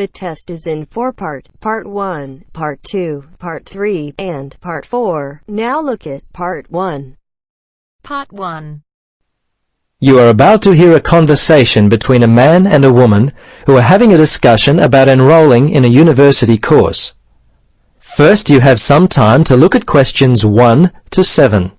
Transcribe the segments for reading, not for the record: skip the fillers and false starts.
The test is in 4 parts: Part 1, Part 2, Part 3, and Part 4. Now look at Part 1. Part 1. You are about to hear a conversation between a man and a woman who are having a discussion about enrolling in a university course. First, you have some time to look at questions 1 to 7.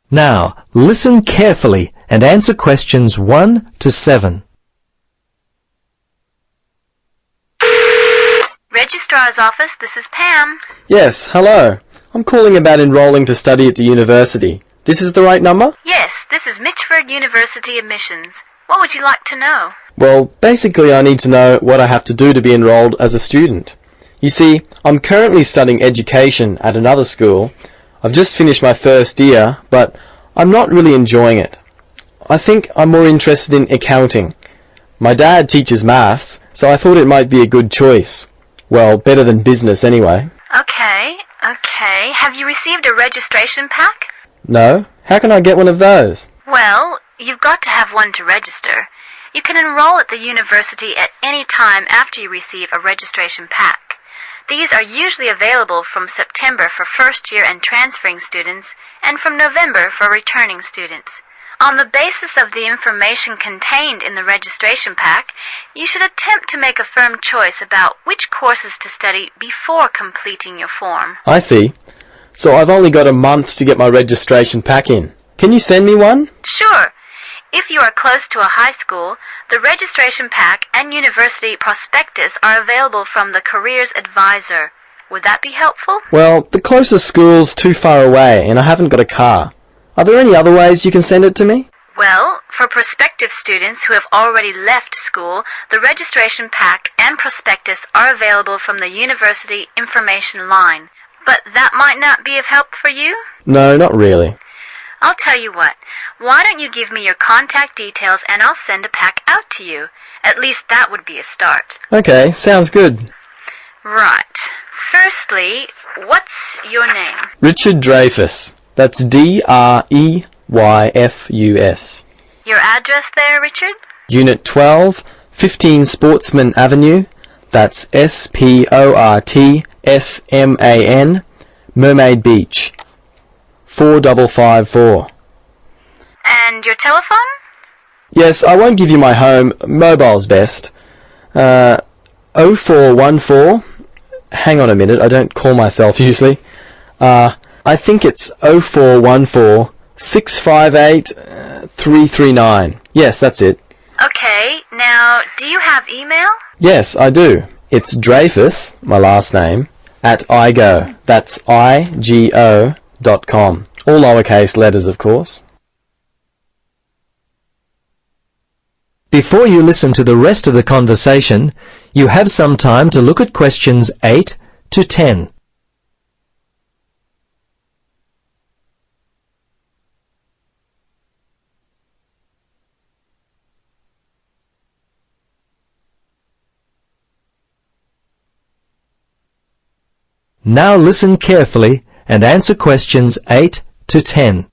Now, listen carefully and answer questions 1 to 7. Registrar's office, this is Pam. Yes, hello. I'm calling about enrolling to study at the university. This is the right number? Yes, this is Mitchford University admissions. What would you like to know? Well, basically I need to know what I have to do to be enrolled as a student. You see, I'm currently studying education at another school. I've just finished my first year, but I'm not really enjoying it. I think I'm more interested in accounting. My dad teaches maths, so I thought it might be a good choice. Well, better than business anyway. Okay. Have you received a registration pack? No? How can I get one of those? Well, you've got to have one to register. You can enroll at the university at any time after you receive a registration pack. These are usually available from September for first-year and transferring students, and from November for returning students. On the basis of the information contained in the registration pack, you should attempt to make a firm choice about which courses to study before completing your form. I see. So I've only got a month to get my registration pack in. Can you send me one? Sure. If you are close to a high school, the registration pack and university prospectus are available from the Careers Advisor. Would that be helpful? Well, the closest school's too far away and I haven't got a car. Are there any other ways you can send it to me? Well, for prospective students who have already left school, the registration pack and prospectus are available from the university information line. But that might not be of help for you? No, not really. I'll tell you what, why don't you give me your contact details and I'll send a pack out to you. At least that would be a start. Okay, sounds good. Right. Firstly, what's your name? Richard Dreyfus. That's D-R-E-Y-F-U-S. Your address there, Richard? Unit 12, 15 Sportsman Avenue. That's S-P-O-R-T-S-M-A-N, Mermaid Beach. 4554. And your telephone? Yes, I won't give you my home. Mobile's best. 0414. Hang on a minute, I don't call myself usually. I think it's 0414 658 339. Yes, that's it. Okay, now, do you have email? Yes, I do. It's Dreyfus, my last name, at igo. That's IGO.com. All lowercase letters, of course. Before you listen to the rest of the conversation, you have some time to look at questions 8 to 10. Now listen carefully and answer questions 8 to 10.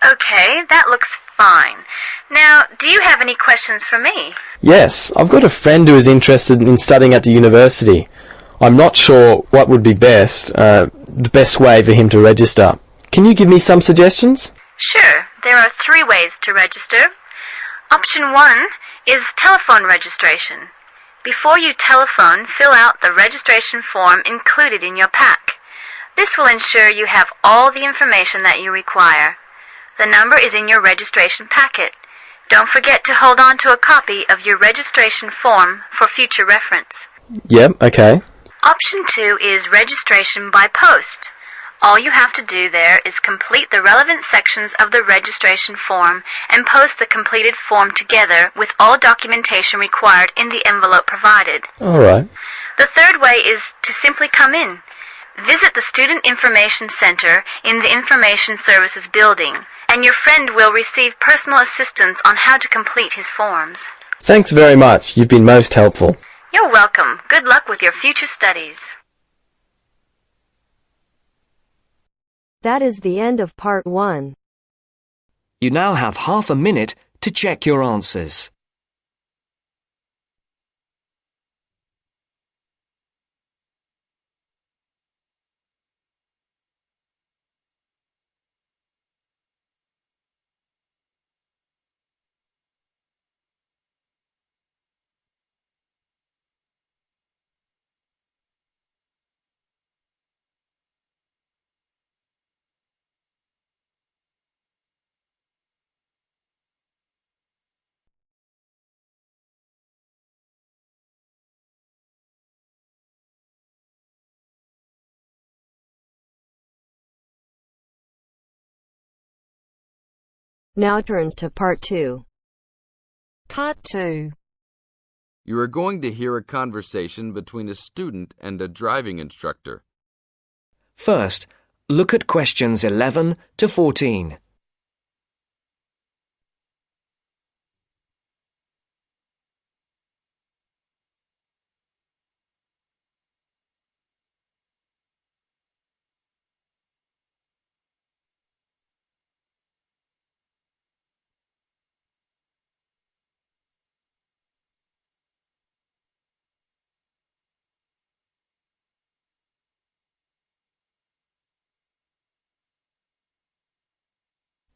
Okay, that looks fine. Now, do you have any questions for me? Yes, I've got a friend who is interested in studying at the university. I'm not sure what would be the best way for him to register. Can you give me some suggestions? Sure, there are 3 ways to register. Option 1 is telephone registration. Before you telephone, fill out the registration form included in your pack. This will ensure you have all the information that you require. The number is in your registration packet. Don't forget to hold on to a copy of your registration form for future reference. Yep, okay. Option 2 is registration by post. All you have to do there is complete the relevant sections of the registration form and post the completed form together with all documentation required in the envelope provided. All right. The third way is to simply come in. Visit the Student Information Center in the Information Services building and your friend will receive personal assistance on how to complete his forms. Thanks very much. You've been most helpful. You're welcome. Good luck with your future studies. That is the end of part 1. You now have half a minute to check your answers. Now turns to part 2. Part 2. You are going to hear a conversation between a student and a driving instructor. First, look at questions 11 to 14.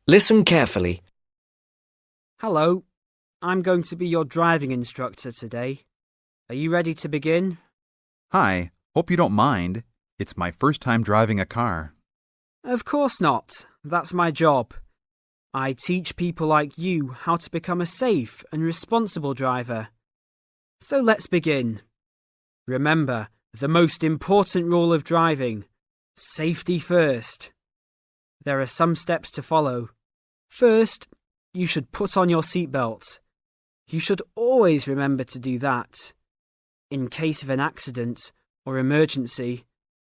Listen carefully. Hello, I'm going to be your driving instructor today. Are you ready to begin? Hi, hope you don't mind. It's my first time driving a car. Of course not. That's my job. I teach people like you how to become a safe and responsible driver. So let's begin. Remember, the most important rule of driving: safety first. There are some steps to follow. First, you should put on your seatbelt. You should always remember to do that. In case of an accident or emergency,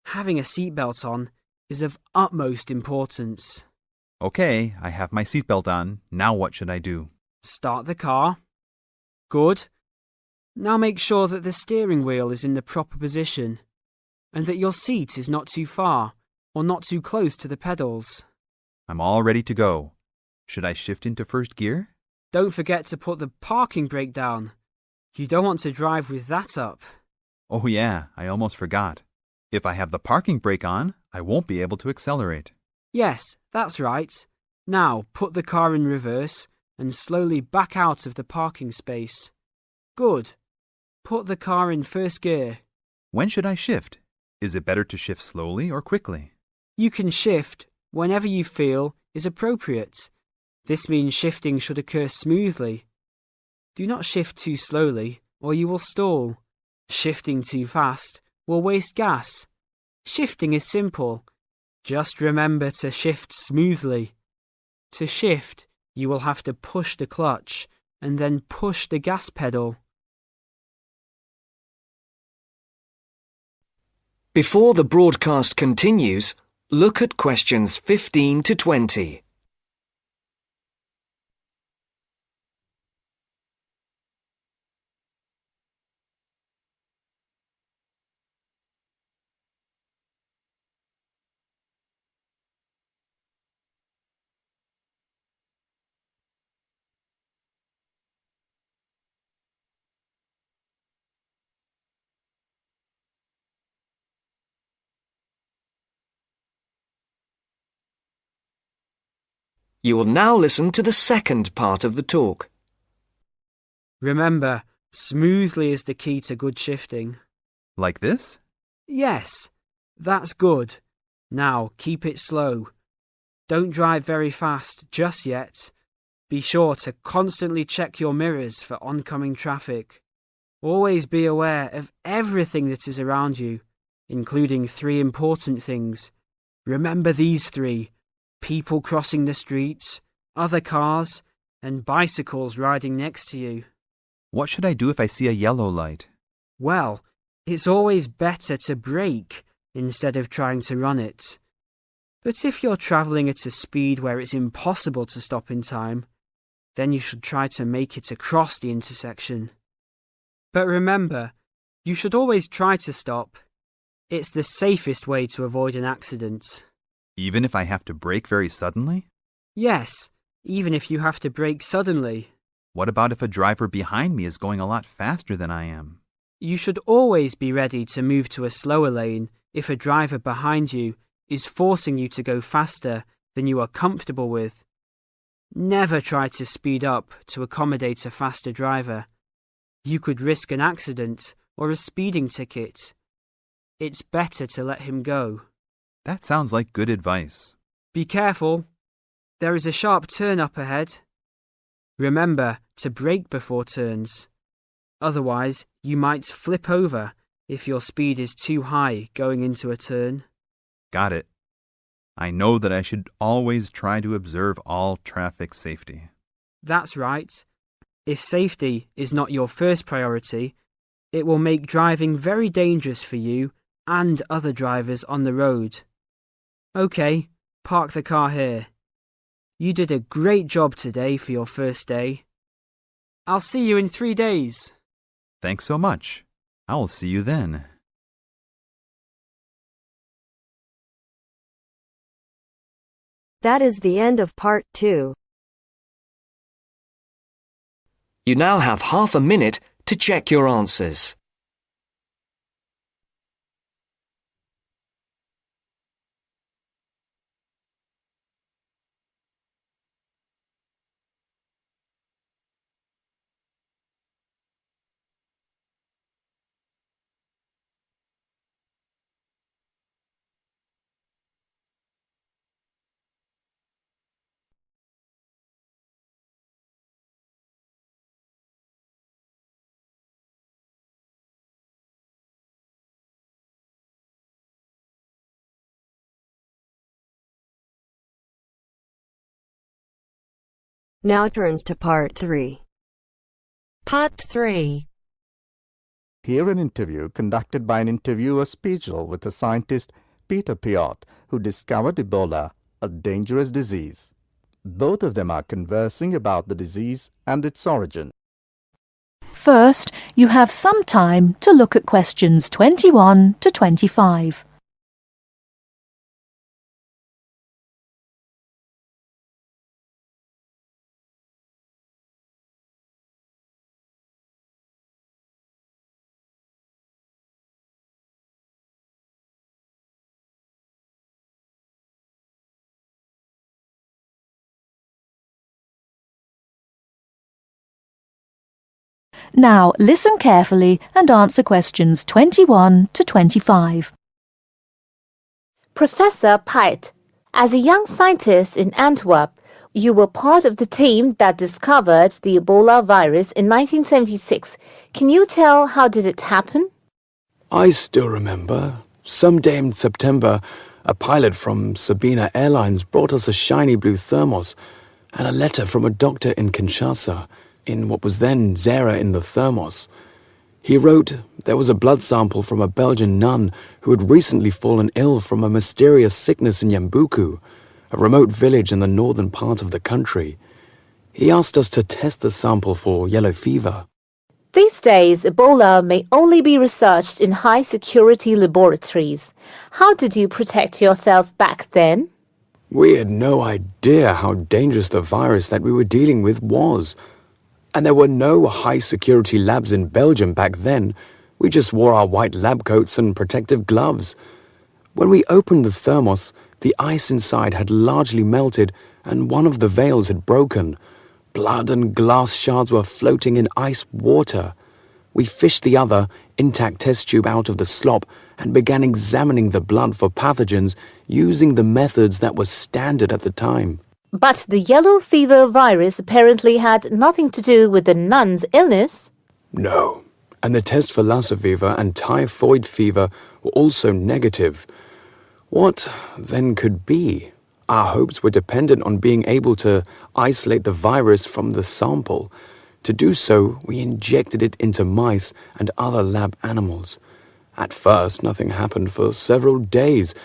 having a seatbelt on is of utmost importance. Okay, I have my seatbelt on. Now what should I do? Start the car. Good. Now make sure that the steering wheel is in the proper position and that your seat is not too far or not too close to the pedals. I'm all ready to go. Should I shift into first gear? Don't forget to put the parking brake down. You don't want to drive with that up. Oh yeah, I almost forgot. If I have the parking brake on, I won't be able to accelerate. Yes, that's right. Now put the car in reverse and slowly back out of the parking space. Good. Put the car in first gear. When should I shift? Is it better to shift slowly or quickly? You can shift whenever you feel is appropriate. This means shifting should occur smoothly. Do not shift too slowly or you will stall. Shifting too fast will waste gas. Shifting is simple. Just remember to shift smoothly. To shift, you will have to push the clutch and then push the gas pedal. Before the broadcast continues, look at questions 15 to 20. You will now listen to the second part of the talk. Remember, smoothly is the key to good shifting. Like this? Yes, that's good. Now keep it slow. Don't drive very fast just yet. Be sure to constantly check your mirrors for oncoming traffic. Always be aware of everything that is around you, including 3 important things. Remember these 3: people crossing the streets, other cars, and bicycles riding next to you. What should I do if I see a yellow light? Well, it's always better to brake instead of trying to run it. But if you're travelling at a speed where it's impossible to stop in time, then you should try to make it across the intersection. But remember, you should always try to stop. It's the safest way to avoid an accident. Even if I have to brake very suddenly? Yes, even if you have to brake suddenly. What about if a driver behind me is going a lot faster than I am? You should always be ready to move to a slower lane if a driver behind you is forcing you to go faster than you are comfortable with. Never try to speed up to accommodate a faster driver. You could risk an accident or a speeding ticket. It's better to let him go. That sounds like good advice. Be careful. There is a sharp turn up ahead. Remember to brake before turns. Otherwise, you might flip over if your speed is too high going into a turn. Got it. I know that I should always try to observe all traffic safety. That's right. If safety is not your first priority, it will make driving very dangerous for you and other drivers on the road. Okay, park the car here. You did a great job today for your first day. I'll see you in 3 days. Thanks so much. I will see you then. That is the end of part 2. You now have half a minute to check your answers. Now turns to part 3. Part 3. Hear an interview conducted by an interviewer Spiegel with the scientist Peter Piot, who discovered Ebola, a dangerous disease. Both of them are conversing about the disease and its origin. First, you have some time to look at questions 21 to 25. Now, listen carefully and answer questions 21 to 25. Professor Piot, as a young scientist in Antwerp, you were part of the team that discovered the Ebola virus in 1976. Can you tell how did it happen? I still remember. Some day in September, a pilot from Sabina Airlines brought us a shiny blue thermos and a letter from a doctor in Kinshasa, in what was then Zara in the thermos. He wrote there was a blood sample from a Belgian nun who had recently fallen ill from a mysterious sickness in Yambuku, a remote village in the northern part of the country. He asked us to test the sample for yellow fever. These days, Ebola may only be researched in high-security laboratories. How did you protect yourself back then? We had no idea how dangerous the virus that we were dealing with was. And there were no high-security labs in Belgium back then. We just wore our white lab coats and protective gloves. When we opened the thermos, the ice inside had largely melted and one of the valves had broken. Blood and glass shards were floating in ice water. We fished the other, intact test tube out of the slop and began examining the blood for pathogens using the methods that were standard at the time. But the yellow fever virus apparently had nothing to do with the nun's illness. No, and the test for Lassa fever and typhoid fever were also negative. What then could be? Our hopes were dependent on being able to isolate the virus from the sample. To do so, we injected it into mice and other lab animals. At first, nothing happened for several days.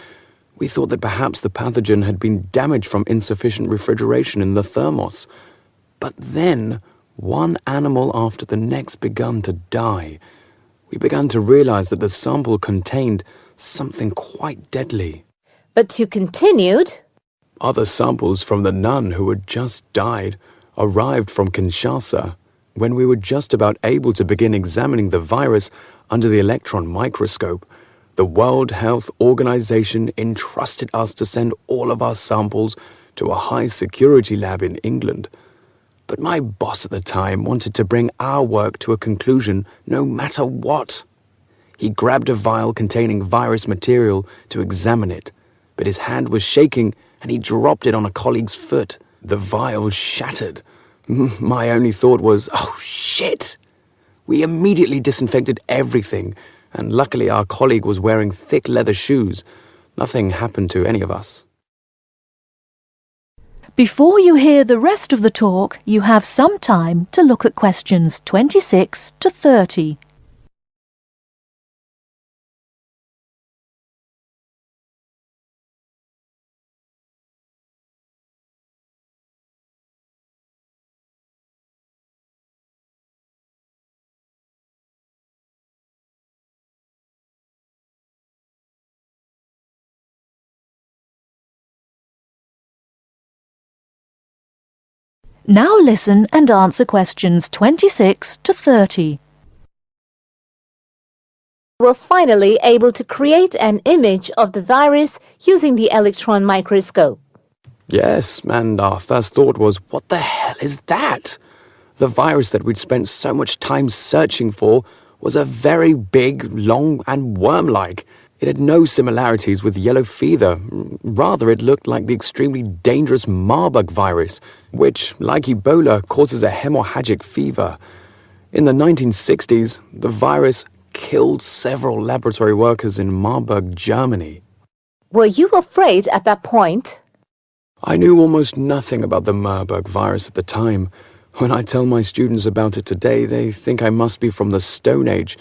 We thought that perhaps the pathogen had been damaged from insufficient refrigeration in the thermos. But then, one animal after the next began to die. We began to realize that the sample contained something quite deadly. But you continued. Other samples from the nun who had just died arrived from Kinshasa when we were just about able to begin examining the virus under the electron microscope. The World Health Organization entrusted us to send all of our samples to a high-security lab in England. But my boss at the time wanted to bring our work to a conclusion no matter what. He grabbed a vial containing virus material to examine it, but his hand was shaking and he dropped it on a colleague's foot. The vial shattered. My only thought was, oh shit! We immediately disinfected everything, and luckily our colleague was wearing thick leather shoes. Nothing happened to any of us. Before you hear the rest of the talk, you have some time to look at questions 26 to 30. Now listen and answer questions 26 to 30. Were finally able to create an image of the virus using the electron microscope. Yes, and our first thought was, what the hell is that? The virus that we'd spent so much time searching for was a very big, long, and worm-like. It had no similarities with yellow fever. Rather, it looked like the extremely dangerous Marburg virus, which, like Ebola, causes a hemorrhagic fever. In the 1960s, the virus killed several laboratory workers in Marburg, Germany. Were you afraid at that point? I knew almost nothing about the Marburg virus at the time. When I tell my students about it today, they think I must be from the Stone Age.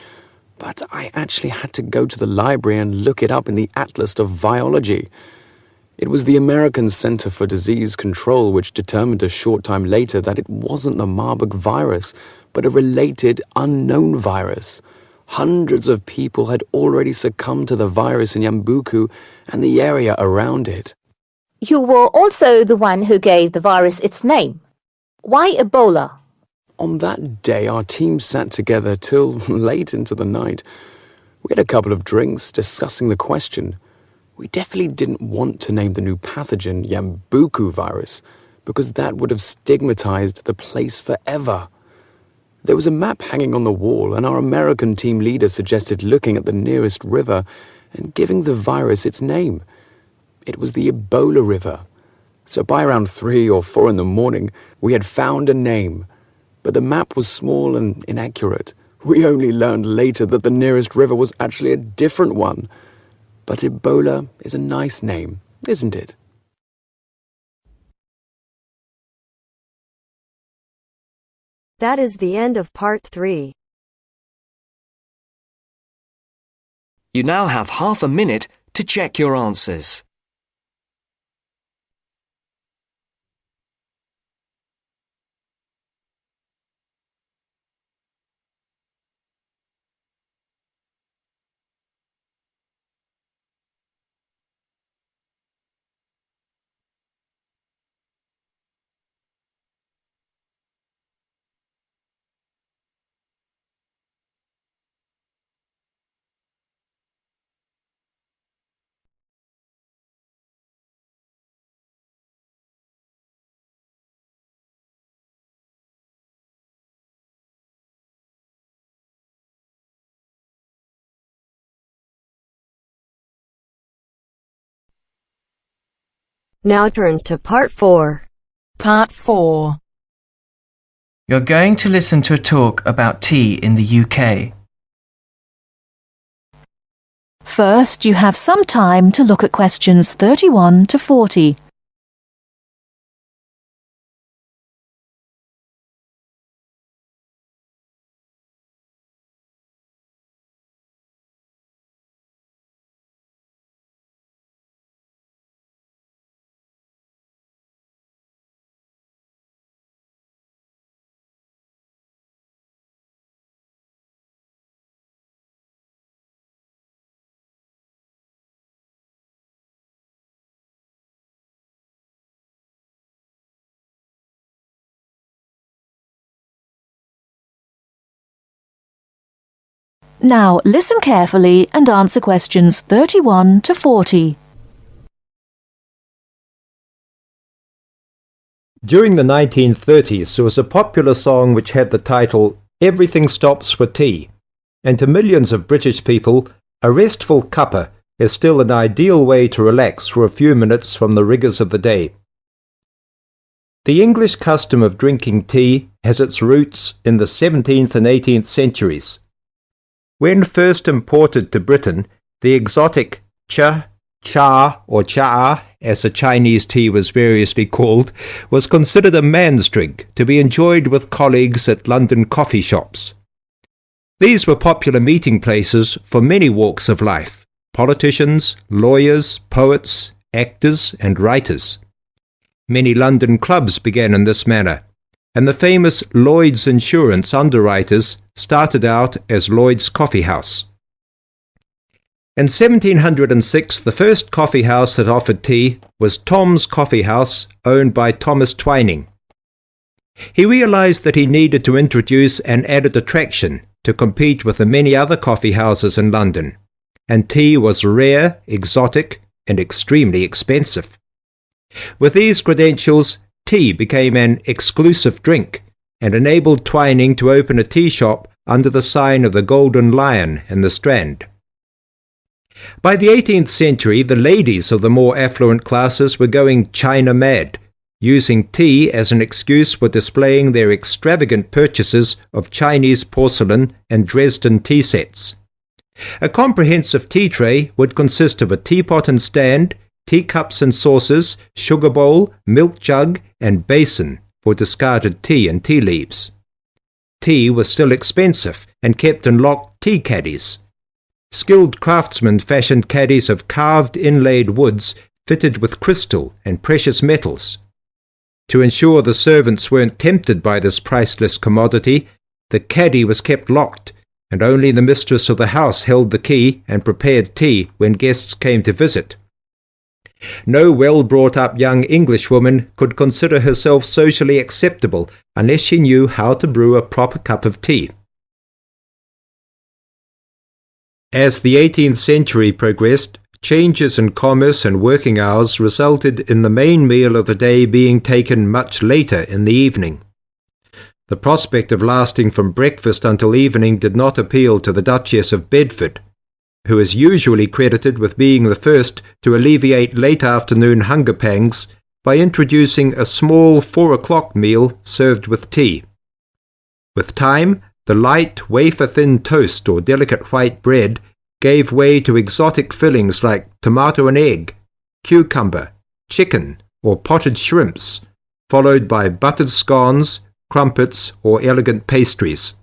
But I actually had to go to the library and look it up in the Atlas of Virology. It was the American Center for Disease Control which determined a short time later that it wasn't the Marburg virus, but a related unknown virus. Hundreds of people had already succumbed to the virus in Yambuku and the area around it. You were also the one who gave the virus its name. Why Ebola? On that day, our team sat together till late into the night. We had a couple of drinks discussing the question. We definitely didn't want to name the new pathogen Yambuku virus, because that would have stigmatized the place forever. There was a map hanging on the wall, and our American team leader suggested looking at the nearest river and giving the virus its name. It was the Ebola River. So by around 3 or 4 in the morning, we had found a name. But the map was small and inaccurate. We only learned later that the nearest river was actually a different one. But Ebola is a nice name, isn't it? That is the end of part 3. You now have half a minute to check your answers. Now turns to part 4. Part 4. You're going to listen to a talk about tea in the UK. First, you have some time to look at questions 31 to 40. Now listen carefully and answer questions 31 to 40. During the 1930s, there was a popular song which had the title "Everything Stops for Tea," and to millions of British people, a restful cuppa is still an ideal way to relax for a few minutes from the rigours of the day. The English custom of drinking tea has its roots in the 17th and 18th centuries. When first imported to Britain, the exotic cha, or cha, as the Chinese tea was variously called, was considered a man's drink to be enjoyed with colleagues at London coffee shops. These were popular meeting places for many walks of life: politicians, lawyers, poets, actors, and writers. Many London clubs began in this manner, and the famous Lloyd's Insurance underwriters started out as Lloyd's Coffee House. In 1706, the first coffee house that offered tea was Tom's Coffee House, owned by Thomas Twining. He realized that he needed to introduce an added attraction to compete with the many other coffee houses in London, and tea was rare, exotic, and extremely expensive. With these credentials, tea became an exclusive drink and enabled Twining to open a tea shop under the sign of the Golden Lion in the Strand. By the 18th century, the ladies of the more affluent classes were going China mad, using tea as an excuse for displaying their extravagant purchases of Chinese porcelain and Dresden tea sets. A comprehensive tea tray would consist of a teapot and stand, teacups and saucers, sugar bowl, milk jug, and basin for discarded tea and tea leaves. Tea was still expensive and kept in locked tea caddies. Skilled craftsmen fashioned caddies of carved inlaid woods fitted with crystal and precious metals. To ensure the servants weren't tempted by this priceless commodity, the caddy was kept locked, and only the mistress of the house held the key and prepared tea when guests came to visit. No well-brought-up young Englishwoman could consider herself socially acceptable unless she knew how to brew a proper cup of tea. As the 18th century progressed, changes in commerce and working hours resulted in the main meal of the day being taken much later in the evening. The prospect of lasting from breakfast until evening did not appeal to the Duchess of Bedford, who is usually credited with being the first to alleviate late afternoon hunger pangs by introducing a small 4 o'clock meal served with tea. With time, the light, wafer-thin toast or delicate white bread gave way to exotic fillings like tomato and egg, cucumber, chicken, or potted shrimps, followed by buttered scones, crumpets, or elegant pastries.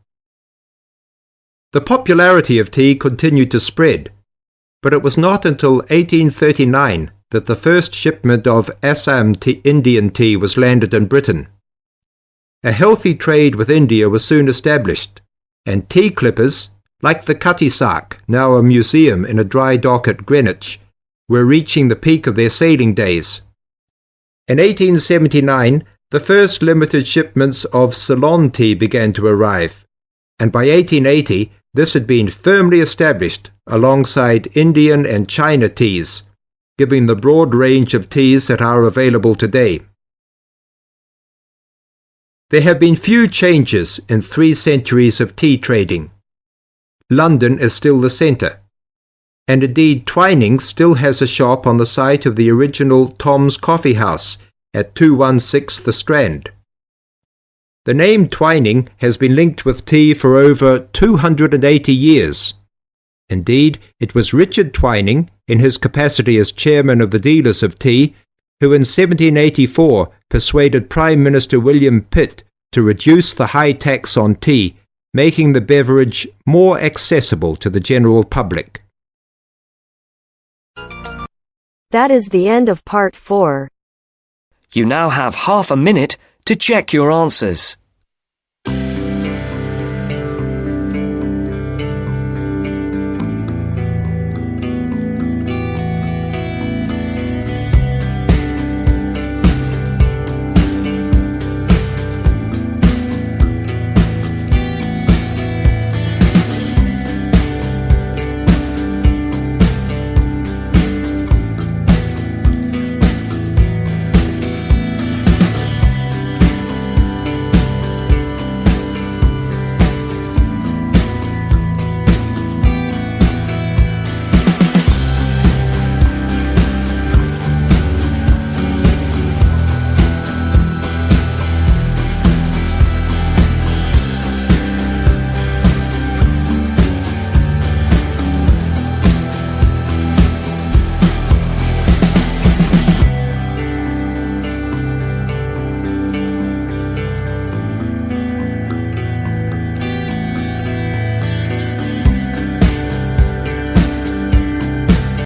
The popularity of tea continued to spread, but it was not until 1839 that the first shipment of Assam Indian tea was landed in Britain. A healthy trade with India was soon established, and tea clippers, like the Cutty Sark, now a museum in a dry dock at Greenwich, were reaching the peak of their sailing days. In 1879, the first limited shipments of Ceylon tea began to arrive, and by 1880 this had been firmly established alongside Indian and China teas, giving the broad range of teas that are available today. There have been few changes in 3 centuries of tea trading. London is still the centre, and indeed Twining still has a shop on the site of the original Tom's Coffee House at 216 The Strand. The name Twining has been linked with tea for over 280 years. Indeed, it was Richard Twining, in his capacity as chairman of the dealers of tea, who in 1784 persuaded Prime Minister William Pitt to reduce the high tax on tea, making the beverage more accessible to the general public. That is the end of part 4. You now have half a minute to check your answers.